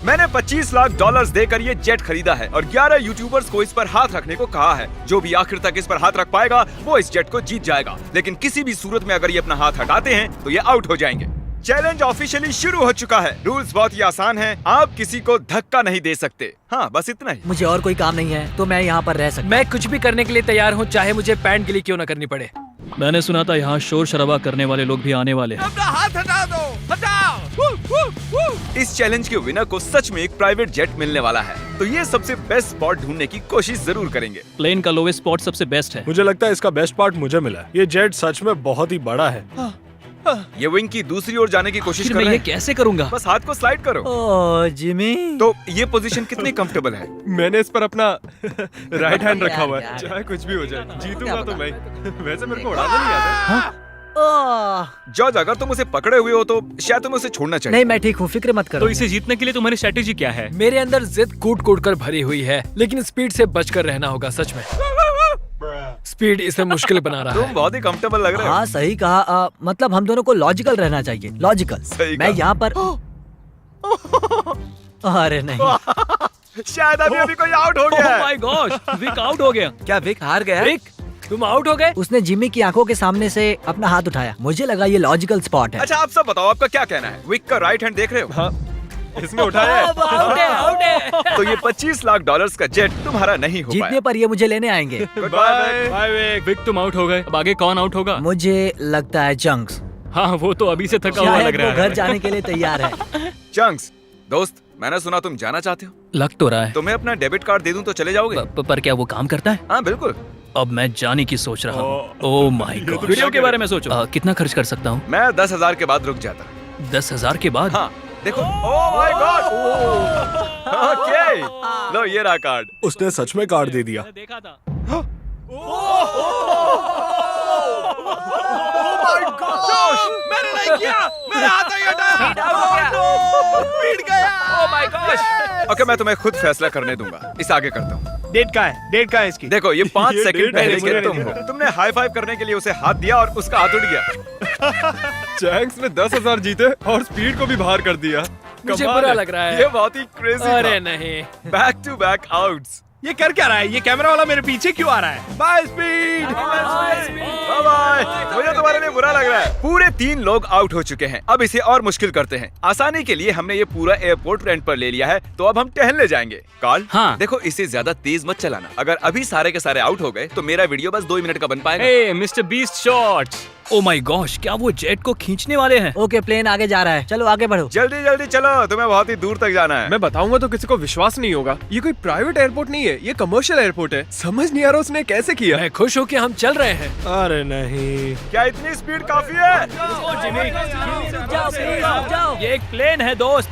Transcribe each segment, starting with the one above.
मैंने $25 लाख देकर ये जेट खरीदा है और 11 यूट्यूबर्स को इस पर हाथ रखने को कहा है। जो भी आखिर तक इस पर हाथ रख पाएगा वो इस जेट को जीत जाएगा, लेकिन किसी भी सूरत में अगर ये अपना हाथ हटाते हैं तो ये आउट हो जाएंगे। चैलेंज ऑफिशियली शुरू हो चुका है। रूल्स बहुत ही आसान हैं। आप किसी को धक्का नहीं दे सकते। हाँ, बस इतना ही। मुझे और कोई काम नहीं है तो मैं यहाँ पर रह सकता। मैं कुछ भी करने के लिए तैयार हूँ, चाहे मुझे पैंट गिली क्यों न करनी पड़े। मैंने सुना था यहाँ शोर शराबा करने वाले लोग भी आने वाले हैं। अपना हाथ हटा दो, हटाओ। इस चैलेंज के विनर को सच में एक प्राइवेट जेट मिलने वाला है, तो ये सबसे बेस्ट स्पॉट ढूंढने की कोशिश जरूर करेंगे। प्लेन का लोवेस्ट स्पॉट सबसे बेस्ट है। मुझे लगता है इसका बेस्ट पार्ट मुझे मिला है। ये जेट सच में बहुत ही बड़ा है। ये विंग की दूसरी ओर जाने की कोशिश कर मैं रहे ये हैं। कैसे करूँगा? बस हाथ को स्लाइड करो। ओह जिमी, तो ये पोजीशन कितनी कंफर्टेबल है? मैंने इस पर अपना राइट हैंड रखा हुआ है। यार। चाहे कुछ भी हो जाए, जीतूंगा तो मैं। वैसे मेरे को उड़ाना नहीं आता। ओह जॉर्ज, अगर तुम उसे पकड़े हुए हो तो शायद तुम्हें उसे छोड़ना चाहिए। नहीं, मैं ठीक हूँ, फिक्र मत करो। तो इसे जीतने के लिए तुम्हारी स्ट्रेटेजी क्या है? मेरे अंदर जिद कूट कूट कर भरी हुई है, लेकिन स्पीड से बचकर रहना होगा। सच में स्पीड इसे मुश्किल बना रहा तुम है। बहुत ही कंफर्टेबल लग रहे हो। हाँ सही कहा। मतलब हम दोनों को लॉजिकल रहना चाहिए। लॉजिकल। सही मैं कहा। यहाँ पर अरे नहीं, शायद अभी कोई आउट हो गया ओह है। माय गॉश, विक आउट हो गया। क्या विक हार गया? रिक, तुम आउट हो गए। उसने जिमी की आंखों के सामने से अपना हाथ उठाया। मुझे लगा ये लॉजिकल स्पॉट है। अच्छा, आप सब बताओ, आपका क्या कहना है? विक का राइट हैंड देख रहे हो? हाँ, इसने उठाया है। आउट है, आउट है। तो ये $25 लाख का जेट तुम्हारा नहीं हो जीतने पाया। पर ये मुझे लेने आएंगे। Bye bye Vic. विक तुम आउट हो गए। अब आगे कौन आउट होगा? मुझे लगता है चंक्स। हाँ, वो तो अभी से थका हुआ शायद लग वो रहा है। घर जाने के लिए तैयार है। चंक्स, दोस्त, मैंने सुना तुम जाना चाहते हो। लग तो रहा है। तुम्हें अपना डेबिट कार्ड दे दूं तो चले जाओगे? पर क्या वो काम करता है? हाँ बिल्कुल। अब मैं जाने की सोच रहा हूँ। Oh my God. वीडियो के बारे में सोचो। कितना खर्च कर सकता हूँ? मैं 10,000 के बाद रुक जाता। 10,000 के बाद? हाँ देखो। Oh my God. ओके, लो ये रहा कार्ड। उसने सच में कार्ड दे दिया। देखा था। मैंने नहीं किया, मेरा हाथ नहीं हटाया। पीट गया। ओह माय गॉश। ओके, मैं तुम्हें खुद फैसला करने दूंगा। इस आगे करता हूँ। डेट का है, डेट का है इसकी। देखो, ये 5 ये सेकंड डेट पहले है, के मुझे तुम नहीं हो। तुमने हाई फाइव करने के लिए उसे हाथ दिया और उसका हाथ उठ गया। चैंक्स ने 10,000 जीते और स्पीड को भी बाहर कर दिया। मुझे कमाल बुरा है। लग रहा है। ये बहुत ही क्रेजी अरे था। नहीं। Back to back outs. ये कर क्या रहा है? ये कैमरा वाला मेरे पीछे क्यों आ रहा है? By speed. Bye bye. मुझे तुम्हारे लिए बुरा लग रहा है। पूरे 3 लोग आउट हो चुके हैं। अब इसे और मुश्किल करते हैं। आसानी के लिए हमने ये पूरा एयरपोर्ट रेंट पर ले लिया है, तो अब हम टहलने जाएंगे। कार्ल, हाँ। देखो, इसे ज्यादा तेज मत चलाना। अगर अभी सारे के सारे आउट हो गए तो मेरा वीडियो बस 2 मिनट का बन पाएगा। Hey mister beast shots. Oh my gosh, क्या वो जेट को खींचने वाले हैं? ओके, प्लेन आगे जा रहा है। चलो आगे बढ़ो। जल्दी जल्दी चलो, तुम्हें बहुत ही दूर तक जाना है। मैं बताऊंगा तो किसी को विश्वास नहीं होगा। ये कोई प्राइवेट एयरपोर्ट नहीं है, ये कमर्शियल एयरपोर्ट है। समझ नहीं आ रहा उसने कैसे किया। मैं खुश हूँ कि हम चल रहे हैं। अरे नहीं। क्या इतनी स्पीड काफी है? ये एक प्लेन है दोस्त।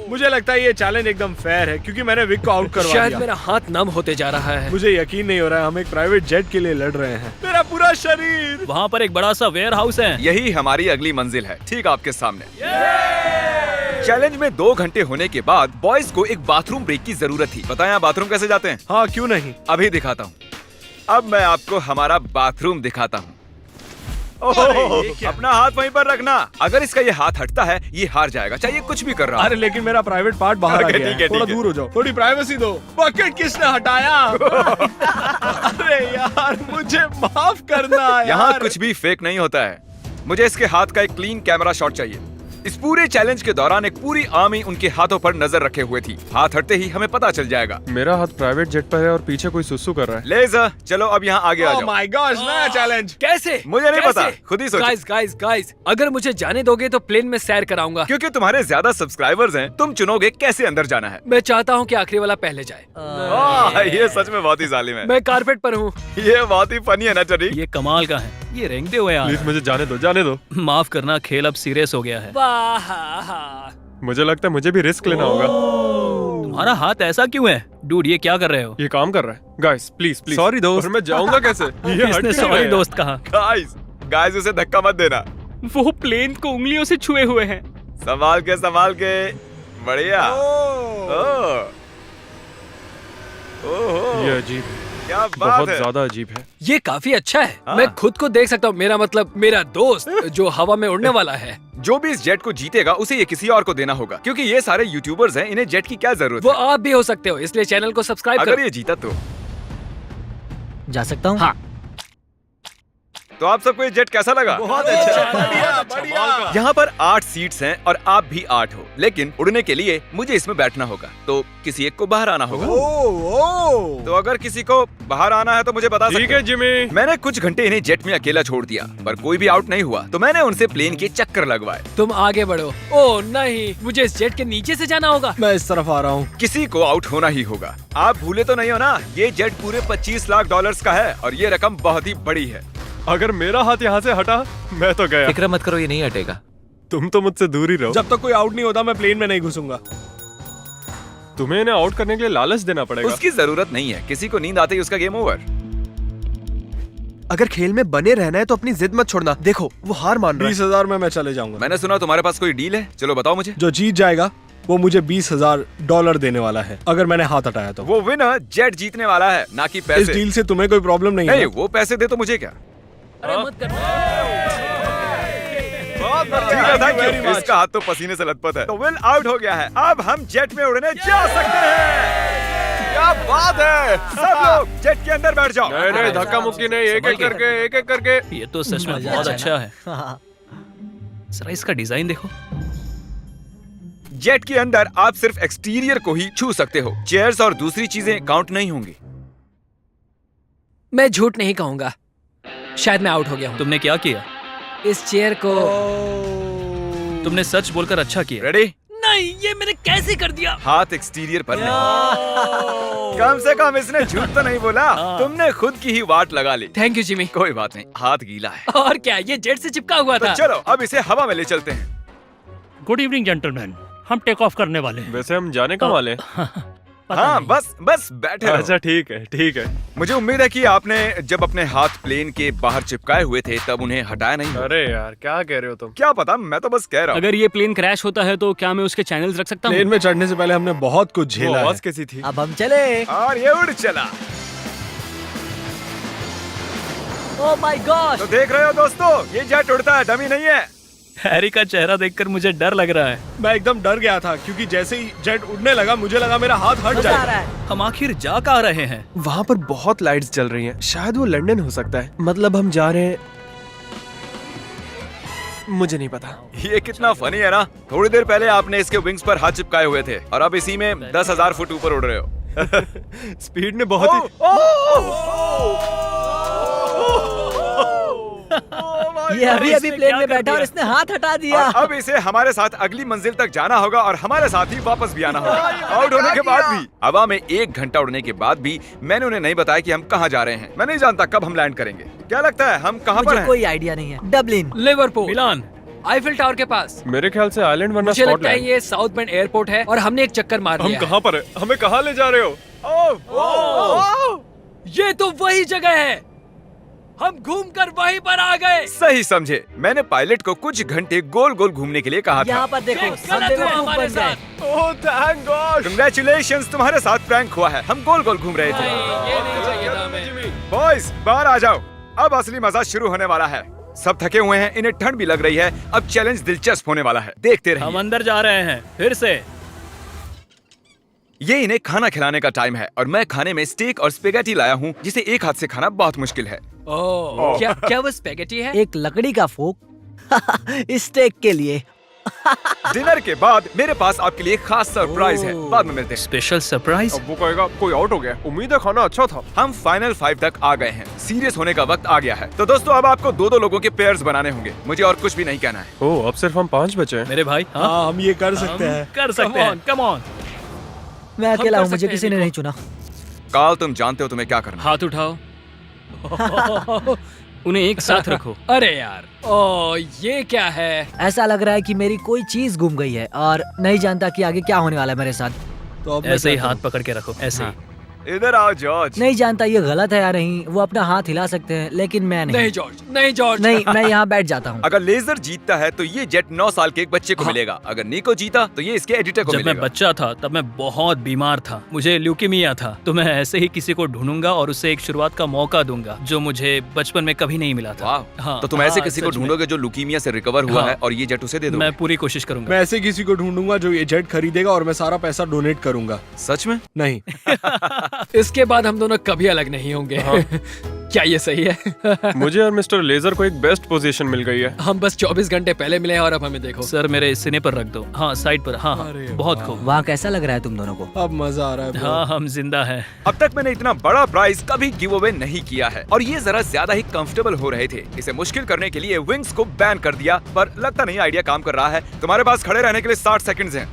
मुझे लगता है ये चैलेंज एकदम फेयर है क्योंकि मैंने विक को आउट करवा शायद दिया। मेरा हाथ नम होते जा रहा है। मुझे यकीन नहीं हो रहा है हम एक प्राइवेट जेट के लिए लड़ रहे हैं। मेरा पूरा शरीर। वहाँ पर एक बड़ा सा वेयर हाउस है। यही हमारी अगली मंजिल है, ठीक आपके सामने। चैलेंज में 2 घंटे होने के बाद बॉयज को एक बाथरूम ब्रेक की जरूरत थी। बताएं आप बाथरूम कैसे जाते हैं? हाँ, क्यों नहीं। अभी दिखाता हूँ। अब मैं आपको हमारा बाथरूम दिखाता हूँ। अपना हाथ वहीं पर रखना। अगर इसका ये हाथ हटता है ये हार जाएगा, चाहिए कुछ भी कर रहा अरे लेकिन मेरा प्राइवेट पार्ट बाहर आ ओके, गया ठीक है, है। थोड़ा ठीक है। दूर हो जाओ, थोड़ी प्राइवेसी दो। बकेट किसने हटाया? अरे यार, मुझे माफ करना यार। यहाँ कुछ भी फेक नहीं होता है। मुझे इसके हाथ का एक क्लीन कैमरा शॉट चाहिए। इस पूरे चैलेंज के दौरान एक पूरी आर्मी उनके हाथों पर नजर रखे हुए थी। हाथ हटते ही हमें पता चल जाएगा। मेरा हाथ प्राइवेट जेट पर है और पीछे कोई सुसु कर रहा है। लेज़र, चलो अब यहाँ आगे आ ओह जाओ। माय गॉश, नया चैलेंज। कैसे? मुझे नहीं पता, खुद ही सोचो। गाइस गाइस गाइस, अगर मुझे जाने दोगे तो प्लेन में सैर कराऊंगा। क्योंकि तुम्हारे ज्यादा सब्सक्राइबर्स हैं, तुम चुनोगे कैसे अंदर जाना है। मैं चाहता हूँ कि आखिरी वाला पहले जाए। ये सच में बहुत ही जालिम है। मैं कारपेट पर हूँ। ये बहुत ही फनी है ना टरी? ये कमाल का है। ये रेंगते हुए आ रहा प्लीज मुझे जाने दो, जाने दो। है। माफ करना, खेल अब सीरियस हो गया है। मुझे लगता है मुझे भी रिस्क लेना होगा। तुम्हारा हाथ ऐसा क्यों है? डूड, ये क्या कर रहे हो? ये काम कर रहा है। Guys please please. Sorry, दोस्त। और मैं जाऊंगा कैसे? ये हट इसने क्यों सॉरी रहा है? दोस्त कहा। गाइस उसे धक्का मत देना। वो प्लेन को उंगलियों से छुए हुए हैं। संभाल के। बढ़िया। ओह। ये अजीब है। क्या बात बहुत है। ज्यादा अजीब है। ये काफी अच्छा है। हाँ। मैं खुद को देख सकता हूँ, मेरा मतलब मेरा दोस्त जो हवा में उड़ने वाला है। जो भी इस जेट को जीतेगा उसे ये किसी और को देना होगा, क्योंकि ये सारे यूट्यूबर्स हैं, इन्हें जेट की क्या जरूरत वो है। आप भी हो सकते हो, इसलिए चैनल को सब्सक्राइब अगर करो। ये जीता तो जा सकता हूँ? हाँ। तो आप सबको ये जेट कैसा लगा? बहुत अच्छा, बढ़िया बढ़िया। यहाँ पर 8 सीट्स हैं और आप भी 8 हो, लेकिन उड़ने के लिए मुझे इसमें बैठना होगा, तो किसी एक को बाहर आना होगा। तो अगर किसी को बाहर आना है तो मुझे बता सकते ठीक हो। है जिमी। मैंने कुछ घंटे इन्हें जेट में अकेला छोड़ दिया, पर कोई भी आउट नहीं हुआ, तो मैंने उनसे प्लेन के चक्कर लगवाए। तुम आगे बढ़ो। ओह नहीं, मुझे इस जेट के नीचे से जाना होगा। मैं इस तरफ आ रहा हूँ। किसी को आउट होना ही होगा। आप भूले तो नहीं हो ना, ये जेट पूरे 25 लाख डॉलर्स का है और ये रकम बहुत ही बड़ी है। अगर मेरा हाथ यहाँ से हटा मैं तो गया। फिक्र मत करो, ये नहीं हटेगा। तुम तो मुझसे दूर ही रहो। जब तक कोई आउट नहीं होता मैं प्लेन में नहीं घुसूंगा। तुम्हें इन्हें आउट करने के लिए लालच देना पड़ेगा। उसकी जरूरत नहीं है, किसी को नींद आते ही उसका गेम ओवर। अगर खेल में बने रहना है तो अपनी जिद मत छोड़ना। देखो वो हार मान रहा है। 20,000 में मैं चले जाऊंगा। मैंने सुना तुम्हारे पास कोई डील है, चलो बताओ मुझे। जो जीत जाएगा वो मुझे $20,000 देने वाला है, अगर मैंने हाथ हटाया तो। वो विनर जेट जीतने वाला है, ना कि इस पैसे। डील से तुम्हें कोई प्रॉब्लम नहीं नहीं, है? वो पैसे दे तो मुझे क्या। अरे मत कर। ठीक है, thank you। इसका हाथ तो पसीने से लथपथ है। तो विल आउट हो गया है, अब हम जेट में उड़ने जा सकते हैं। क्या बात है, सब लोग जेट के अंदर बैठ जाओ। नहीं नहीं, धक्का मुक्की नहीं, एक एक करके। ये तो सच में मजा बहुत आया अच्छा है। हाँ। जरा इसका डिजाइन देखो। जेट के अंदर आप सिर्फ एक्सटीरियर को ही छू सकते हो, चेयर्स और दूसरी चीजें काउंट नहीं होंगी। मैं झूठ नहीं कहूंगा, शायद मैं आउट हो गया हूँ। तुमने क्या किया? इस चेयर को तुमने सच बोलकर अच्छा किया। रेडी? नहीं, ये मैंने कैसे कर दिया? हाथ एक्सटीरियर पर नहीं। कम से कम इसने झूठ तो नहीं बोला, तुमने खुद की ही वाट लगा ली। Thank you Jimmy. कोई बात नहीं, हाथ गीला है। और क्या, ये जेट से चिपका हुआ तो था। चलो अब इसे हवा में ले चलते हैं। गुड इवनिंग जेंटलमैन, हम टेक ऑफ करने वाले हैं। वैसे हम जाने कहाँ वाले हैं? पता हाँ, नहीं। बस बैठे रहो। अच्छा ठीक है ठीक है। मुझे उम्मीद है कि आपने जब अपने हाथ प्लेन के बाहर चिपकाए हुए थे तब उन्हें हटाया नहीं होगा। अरे यार क्या कह रहे हो तुम? क्या पता, मैं तो बस कह रहा हूँ। अगर ये प्लेन क्रैश होता है तो क्या मैं उसके चैनल्स रख सकता प्लेन हूँ? में चढ़ने से पहले हमने बहुत कुछ वो झेला है। आवाज कैसी थी? अब हम चले। और ये उड़ चला। Oh my God. तो देख रहे हो दोस्तों, ये जेट उड़ता है, डमी नहीं है। हैरी का चेहरा देखकर मुझे डर लग रहा है। मैं एकदम डर गया था क्योंकि जैसे ही जेट उड़ने लगा मुझे लगा मेरा हाथ हट मजा आ रहा जाएगा। है। हम आखिर जा कहाँ रहे हैं? वहाँ पर बहुत लाइट्स जल रही हैं। शायद वो लंदन हो सकता है। मतलब हम जा रहे हैं, मुझे नहीं पता। ये कितना फनी है ना। थोड़ी देर पहले आपने इसके विंग्स पर हाथ चिपकाए हुए थे और अब इसी में 10,000 फुट ऊपर उड़ रहे हो। स्पीड ने बहुत ही ये अभी अभी प्लेन में बैठा और इसने हाथ हटा दिया। और अब इसे हमारे साथ अगली मंजिल तक जाना होगा और हमारे साथ ही वापस भी आना होगा। आउट होने के बाद भी, हवा में 1 घंटा उड़ने के बाद भी मैंने उन्हें नहीं बताया कि हम कहाँ जा रहे हैं। मैं नहीं जानता कब हम लैंड करेंगे। क्या लगता है हम कहाँ पर मुझे हैं? कोई आइडिया नहीं है। डबलिन। लिवरपूल, मिलान। आईफिल टावर के पास। मेरे ख्याल से आइलैंड वरना मुझे लगता है स्कॉटलैंड। ये साउथ बेंड एयरपोर्ट है और हमने एक चक्कर मार हम लिया है। कहाँ पर है? हमें कहाँ ले जा रहे हो? ये तो वही जगह है, हम घूमकर वहीं पर आ गए। सही समझे। मैंने पायलट को कुछ घंटे गोल गोल घूमने के लिए कहा था। यहाँ पर देखो, ये हम गलत हुआ बेवकूफ हमारे बन गए। साथ। Oh thank God. Congratulations, तुम्हारे साथ प्रैंक हुआ है। हम गोल गोल घूम रहे थे। ये नहीं चाहिए था हमें। बॉयज बाहर आ जाओ, अब असली मजा शुरू होने वाला है। सब थके हुए हैं, इन्हें ठंड भी लग रही है। अब चैलेंज दिलचस्प होने वाला है, देखते रहिए। हम अंदर जा रहे हैं फिर से। ये इन्हें खाना खिलाने का टाइम है और मैं खाने में स्टेक और स्पेगेटी लाया हूँ, जिसे एक हाथ से खाना बहुत मुश्किल है। ओह, क्या वो स्पेगेटी है? एक लकड़ी का फोक स्टेक के लिए। डिनर के बाद मेरे पास आपके लिए खास सरप्राइज है, बाद में मिलते हैं। Special surprise. अब वो कहेगा कोई आउट हो गया। उम्मीद है खाना अच्छा था। हम फाइनल 5 तक आ गए हैं, सीरियस होने का वक्त आ गया है। तो दोस्तों अब आपको 2-2 लोगों के पेयर्स बनाने होंगे। मुझे और कुछ भी नहीं कहना है। ओह अब सिर्फ हम 5 बचे हैं। मेरे भाई, हाँ हाँ हम ये कर सकते हैं। कर सकते हैं। Come on. मैं अकेला कर हूँ, मुझे सकते किसी हैं, ने देखो। नहीं चुना। काल तुम जानते हो तुम्हें क्या करना है। हाथ उठाओ। उन्हें एक साथ रखो। अरे यार, ओ ये क्या है? ऐसा लग रहा है कि मेरी कोई चीज गुम गई है और नहीं जानता कि आगे क्या होने वाला है मेरे साथ। तो अब मैं ऐसे ही क्या हाथ करूं? पकड़ के रखो, ऐसे ही। इधर आओ जॉर्ज। नहीं जानता ये गलत है या नहीं, वो अपना हाथ हिला सकते हैं लेकिन मैं नहीं। नहीं जॉर्ज, नहीं जॉर्ज। नहीं, मैं यहाँ बैठ जाता हूँ। अगर लेजर जीतता है तो ये जेट 9 साल के एक बच्चे को मिलेगा। अगर निको जीता तो ये इसके एडिटर को जब मैं मिलेगा। बच्चा था तब मैं बहुत बीमार था, मुझे ल्यूकीमिया था, तो मैं ऐसे ही किसी को ढूंढूंगा और उसे एक शुरुआत का मौका दूंगा जो मुझे बचपन में कभी नहीं मिला था। वाह, हाँ, तो तुम ऐसे हाँ, किसी को सच में। ढूंढोगे जो लुकीमिया से रिकवर हुआ हाँ। है और ये जेट उसे दे दो। मैं पूरी कोशिश करूंगा। मैं ऐसे किसी को ढूंढूंगा जो ये जेट खरीदेगा और मैं सारा पैसा डोनेट करूंगा। सच में? नहीं। इसके बाद हम दोनों कभी अलग नहीं होंगे। क्या ये सही है? मुझे और मिस्टर लेजर को एक बेस्ट पोजीशन मिल गई है। हम बस 24 घंटे पहले मिले हैं और अब हमें देखो। सर मेरे सीने पर रख दो। हाँ साइड पर। हाँ हाँ, अरे बहुत खूब। वहाँ कैसा लग रहा है तुम दोनों को? अब मजा आ रहा है bro। हाँ हम जिंदा हैं। अब तक मैंने इतना बड़ा प्राइस कभी गिव अवे नहीं किया है और ये जरा ज्यादा ही कंफर्टेबल हो रहे थे। इसे मुश्किल करने के लिए विंग्स को बैन कर दिया, पर लगता नहीं आइडिया काम कर रहा है। तुम्हारे पास खड़े रहने के लिए 60 सेकंड्स हैं।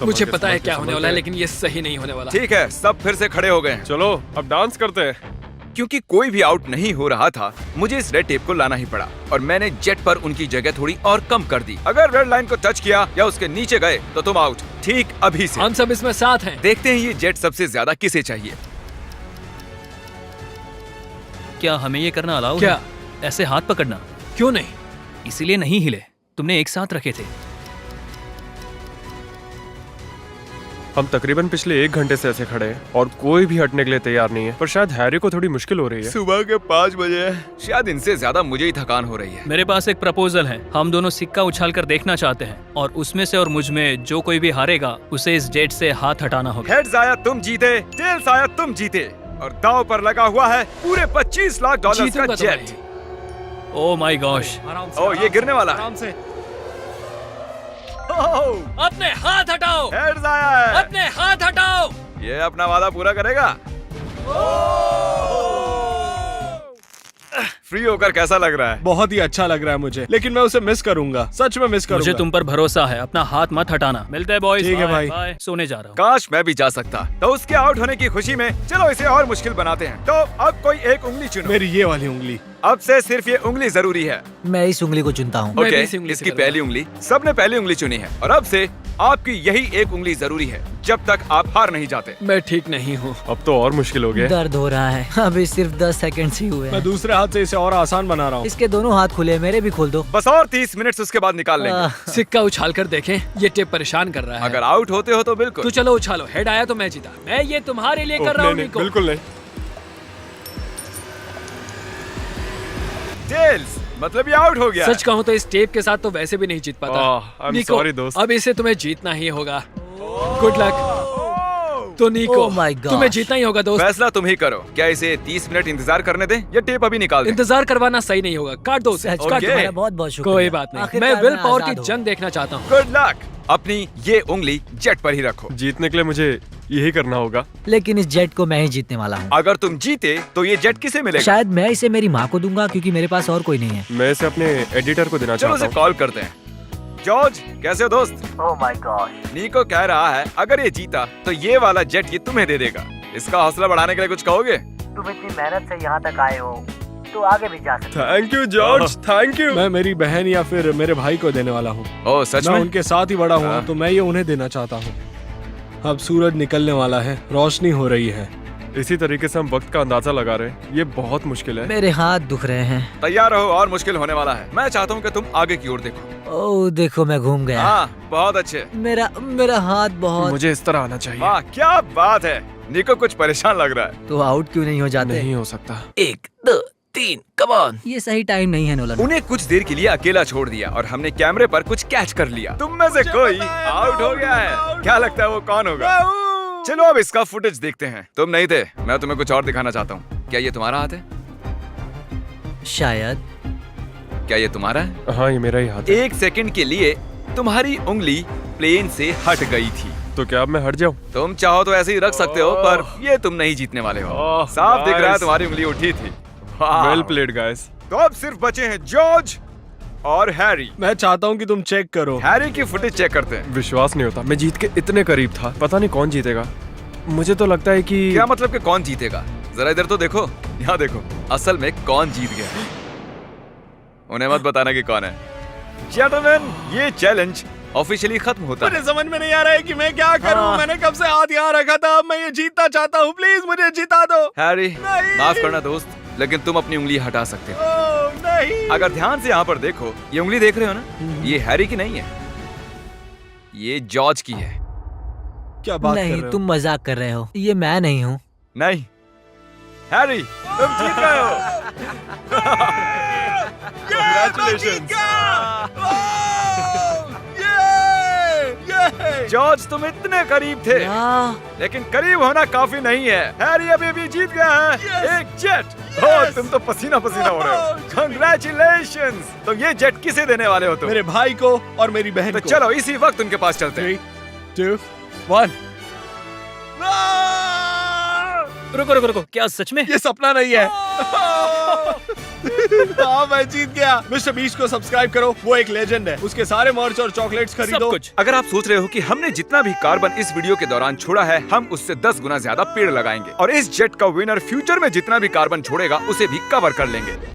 मुझे पता है क्या होने वाला है, लेकिन ये सही नहीं होने वाला। ठीक है, सब फिर से खड़े हो गए हैं। चलो अब डांस करते हैं। क्योंकि कोई भी आउट नहीं हो रहा था, मुझे इस रेड टेप को लाना ही पड़ा और मैंने जेट पर उनकी जगह थोड़ी और कम कर दी। अगर रेड लाइन को टच किया या उसके नीचे गए तो तुम आउट। ठीक अभी से हम सब इसमें साथ हैं। देखते हैं ये जेट सबसे ज्यादा किसे चाहिए। क्या हमें ये करना अलाउ क्या? है? ऐसे हाथ पकड़ना? क्यों नहीं? इसीलिए नहीं हिले, तुमने एक साथ रखे थे। हम तकरीबन पिछले 1 घंटे से ऐसे खड़े हैं और कोई भी हटने के लिए तैयार नहीं है, पर शायद हैरी को थोड़ी मुश्किल हो रही है। सुबह के 5 बजे है, शायद इनसे ज्यादा मुझे ही थकान हो रही है। मेरे पास एक प्रपोजल है। हम दोनों सिक्का उछाल कर देखना चाहते हैं और उसमें से और मुझ में जो कोई भी हारेगा उसे इस जेट से हाथ हटाना होगा। हेड्स आया तुम जीते, टेल्स आया तुम जीते और दांव पर लगा हुआ है पूरे 25 लाख डॉलर जीतूंगा का तो मैं। जेट। Oh my gosh. ओ ये गिरने वाला है। आराम से। अपने हाथ हटाओ, हेड्स आया है। अपने हाथ हटाओ। ये अपना वादा पूरा करेगा। फ्री होकर कैसा लग रहा है? बहुत ही अच्छा लग रहा है मुझे, लेकिन मैं उसे मिस करूंगा। सच में मिस करूंगा। मुझे तुम पर भरोसा है, अपना हाथ मत हटाना। मिलते हैं बॉयज। ठीक है भाई। बाय। सोने जा रहा हूँ। काश मैं भी जा सकता। तो उसके आउट होने की खुशी में चलो इसे और मुश्किल बनाते हैं। तो अब कोई एक उंगली चुनो। मेरी ये वाली उंगली। अब से सिर्फ ये उंगली जरूरी है। मैं इस उंगली को चुनता हूँ। मैं भी ओके, इसी उंगली से इसकी करूंगा। पहली उंगली। सबने पहली उंगली चुनी है और अब से आपकी यही एक उंगली जरूरी है जब तक आप हार नहीं जाते। मैं ठीक नहीं हूँ। अब तो और मुश्किल हो गया। दर्द हो रहा है। अभी सिर्फ 10 सेकंड ही हुए मैं हैं। दूसरे हाथ से इसे और आसान बना रहा हूँ। इसके दोनों हाथ खुले, मेरे भी खोल दो। बस और 30 मिनट उसके बाद निकाल लेंगे। आह, सिक्का उछाल कर देखें, ये टेप परेशान कर रहा है। अगर आउट होते हो तो बिल्कुल। तो चलो उछालो। हेड आया तो मैं जीता। मैं ये तुम्हारे लिए कर रहा हूँ नहीं, निको। बिल्कुल नहीं। टेल्स, मतलब ये आउट हो गया। सच कहूँ तो इस टेप के साथ तो वैसे भी नहीं जीत पाता। I'm निको, sorry, दोस्त। अब इसे तुम्हें जीतना ही होगा। Good luck. तो निको, Oh my God. तुम्हें जीतना ही होगा दोस्त। फैसला तुम ही करो। क्या इसे 30 मिनट इंतजार करने दें या टेप अभी निकाल दें? इंतजार करवाना सही नहीं होगा। काट दो उसे। सच काट का दो। तुम्हारा बहुत बहुत शुक्रिया। कोई बात नहीं। आखिरकार मैं विल पावर आजाद की हूँ। जंग देखना चाहता हूँ। Good luck. अपनी ये उंगली जेट पर ही रखो। जीतने के लिए मुझे यही करना होगा। लेकिन इस जेट को मैं ही जीतने वाला हूँ। अगर तुम जीते तो ये जेट किसे मिलेगा? शायद मैं इसे मेरी माँ को दूंगा क्योंकि मेरे पास और कोई नहीं है। मैं इसे अपने एडिटर को देना चलो चाहता उसे हूँ। कॉल करते हैं। जॉर्ज, कैसे हो दोस्त? Oh my God. नीको कह रहा है अगर ये जीता तो ये वाला जेट ये तुम्हें दे देगा। इसका हौसला बढ़ाने के लिए कुछ कहोगे? तुम इतनी मेहनत से यहाँ तक आए हो तो आगे भी जा सकते thank you George, thank you. मैं मेरी बहन या फिर मेरे भाई को देने वाला हूँ। ओह सच मैं में? उनके साथ ही बड़ा हुआ हाँ। हूँ, तो मैं ये उन्हें देना चाहता हूँ। अब सूरज निकलने वाला है, रोशनी हो रही है। इसी तरीके से हम वक्त का अंदाजा लगा रहे हैं। ये बहुत मुश्किल है। मेरे हाथ दुख रहे हैं। तैयार रहो और मुश्किल होने वाला है। मैं चाहता हूँ कि तुम आगे की ओर देखो। ओह देखो मैं घूम गया। हाँ, बहुत अच्छे। मेरा हाथ बहुत। मुझे इस तरह आना चाहिए। वाह क्या बात है। निको कुछ परेशान लग रहा है। तो आउट क्यों नहीं हो जाते? नहीं हो सकता। 1 2 3 कम ऑन। ये सही टाइम नहीं है नोलन। उन्हें कुछ देर के लिए अकेला छोड़ दिया और हमने कैमरे पर कुछ कैच कर लिया। तुम में से कोई आउट हो गया है। क्या लगता है वो कौन होगा? चलो अब इसका फुटेज देखते हैं। तुम नहीं थे, मैं तुम्हें कुछ और दिखाना चाहता हूँ। क्या ये तुम्हारा हाथ है? शायद। क्या ये तुम्हारा है? हाँ ये मेरा ही हाथ है। 1 सेकंड के लिए तुम्हारी उंगली प्लेन से हट गई थी। तो क्या अब मैं हट जाऊँ? तुम चाहो तो ऐसे ही रख सकते हो, पर ये तुम नहीं जीतने वाले हो। ओह, साफ दिख रहा है guys. तुम्हारी उंगली उठी थी। वाह। Well played guys. तो अब सिर्फ बचे हैं जॉर्ज और हैरी। मैं चाहता हूँ कि तुम चेक करो। हैरी की फुटेज चेक करते हैं। विश्वास नहीं होता, मैं जीत के इतने करीब था। पता नहीं कौन जीतेगा। मुझे तो लगता है कि क्या मतलब कि कौन जीतेगा? जरा इधर तो देखो, यहाँ देखो। असल में कौन जीत गया? उन्हें मत बताना कि कौन है। जेंटलमैन, ये चैलेंज ऑफिशियली खत्म होता मुझे है। समझ में नहीं आ रहा है कि मैं क्या करूं। हाँ। मैंने कब से हाथ यहाँ रखा था, अब मैं ये जीतना चाहता हूँ। प्लीज मुझे जिता दो। हैरी, नहीं। माफ करना दोस्त, लेकिन तुम अपनी उंगली हटा सकते हो। ओह, नहीं। अगर ध्यान से यहाँ पर देखो, ये उंगली देख रहे हो ना, ये हैरी की नहीं है, ये जॉर्ज की है। क्या बात कर नहीं, रहे हो? तुम मजाक कर रहे हो। ये मैं नहीं हूँ। नहीं हैरी, तुम जीत गए हो। जॉर्ज, तुम इतने करीब थे, लेकिन करीब होना काफी नहीं है। हैरी अभी भी जीत गया है एक जेट। ओह, तुम तो पसीना पसीना हो रहे हो। कंग्रेचुलेशंस। तो ये जेट किसे देने वाले हो तुम? मेरे भाई को और मेरी बहन तो को। चलो इसी वक्त उनके पास चलते हैं। 3, 2, 1। रुको रुको रुको, क्या सच में? ये सपना नहीं है। हाँ, मैं जीत गया। मिस्टर बीस्ट को सब्सक्राइब करो, वो एक लेजेंड है। उसके सारे मर्च और चॉकलेट्स खरीदो। सब कुछ। अगर आप सोच रहे हो कि हमने जितना भी कार्बन इस वीडियो के दौरान छोड़ा है, हम उससे 10 गुना ज्यादा पेड़ लगाएंगे और इस जेट का विनर फ्यूचर में जितना भी कार्बन छोड़ेगा उसे भी कवर कर लेंगे।